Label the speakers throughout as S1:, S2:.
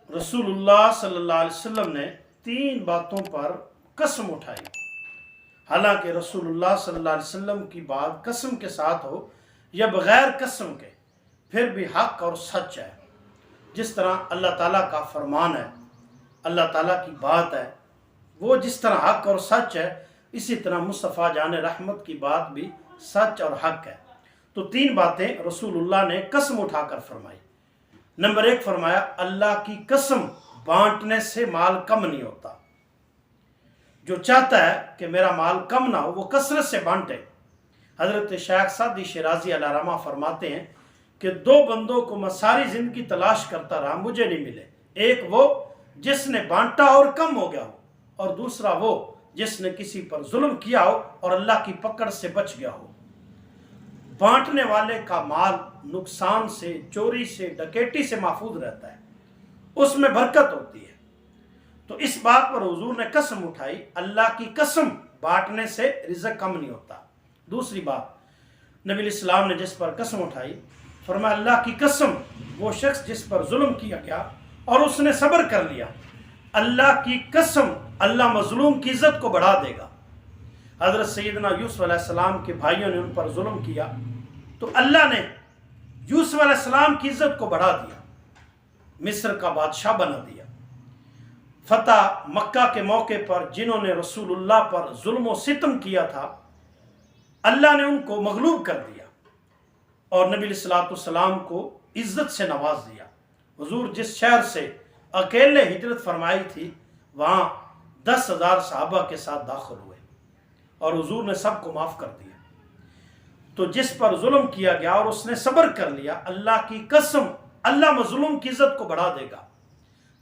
S1: रसूलुल्लाह सल्लल्लाहु अलैहि वसल्लम ने 3 बातों पर कसम उठाई। हालांकि रसूलुल्लाह सल्लल्लाहु अलैहि वसल्लम की बात कसम के साथ हो या बगैर कसम के, फिर भी हक और सच है। जिस तरह अल्लाह ताला का फरमान है, अल्लाह ताला की बात है, वो जिस तरह हक और सच है, इसी तरह मुस्तफ़ा जान रहमत की बात भी सच और हक है। तो 3 बातें रसूलुल्लाह ने कसम उठाकर फरमाई। नंबर 1 फरमाया, अल्लाह की कसम, बांटने से माल कम नहीं होता। जो चाहता है कि मेरा माल कम ना हो, वो कसरत से बांटे। हजरत शेख सादी शिराजी अलैहिर्रहमा फरमाते हैं कि 2 बंदों को मैं सारी जिंदगी तलाश करता रहा, मुझे नहीं मिले। एक वो जिसने बांटा और कम हो गया हो, और दूसरा वो जिसने किसी पर जुल्म किया हो और अल्लाह की पकड़ से बच गया हो। बांटने वाले का माल नुकसान से, चोरी से, डकैती से महफूज रहता है, उसमें बरकत होती है। तो इस बात पर हुजूर ने कसम उठाई, अल्लाह की कसम, बांटने से रिज़्क कम नहीं होता। दूसरी बात, नबी इस्लाम ने जिस पर कसम उठाई, फरमाया अल्लाह की कसम, वो शख्स जिस पर जुल्म किया गया और उसने सब्र कर लिया, अल्लाह की कसम, अल्लाह मजलूम की इज्जत को बढ़ा देगा। हजरत सैयदना यूसुफ अलैहिस्सलाम के भाइयों ने उन पर जुल्म किया, तो अल्लाह ने यूसुफ अलैहिस्सलाम की इज्जत को बढ़ा दिया, मिस्र का बादशाह बना दिया। फतह मक्का के मौके पर जिन्होंने रसूलुल्लाह पर जुल्म व सितम किया था, अल्लाह ने उनको मगलूब कर दिया और नबी सल्लल्लाहु को इज्जत से नवाज दिया। हुजूर जिस शहर से अकेले हिजरत फरमाई थी, वहाँ 10,000 सहाबा के साथ दाखिल हुए और हुजूर ने सबको माफ़ कर दिया। तो जिस पर जुल्म किया गया और उसने सब्र कर लिया, अल्लाह की कसम, अल्लाह मजलूम की इज्जत को बढ़ा देगा।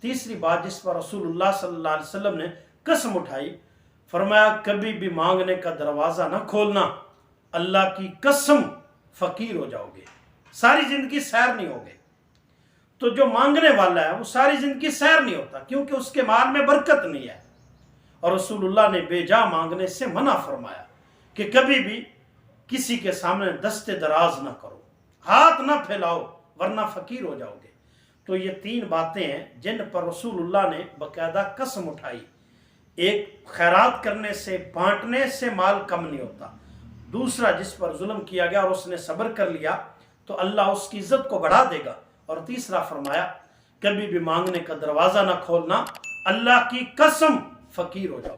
S1: तीसरी बात जिस पर रसूलुल्लाह सल्लल्लाहु अलैहि वसल्लम ने कसम उठाई, फरमाया कभी भी मांगने का दरवाज़ा ना खोलना, अल्लाह की कसम फ़कीर हो जाओगे, सारी ज़िंदगी सैर नहीं होगे। तो जो मांगने वाला है वो सारी ज़िंदगी सैर नहीं होता, क्योंकि उसके माल में बरकत नहीं है। और रसूलुल्लाह ने बेजा मांगने से मना फरमाया कि कभी भी किसी के सामने दस्ते दराज ना करो, हाथ ना फैलाओ, वरना फ़कीर हो जाओगे। तो ये 3 बातें हैं जिन पर रसूलुल्लाह ने बाकायदा कसम उठाई। एक, खैरात करने से, बांटने से माल कम नहीं होता। दूसरा, जिस पर जुल्म किया गया और उसने सब्र कर लिया, तो अल्लाह उसकी इज्जत को बढ़ा देगा। और तीसरा फरमाया, कभी भी मांगने का दरवाज़ा ना खोलना, अल्लाह की कसम, फ़कीर हो जाओ।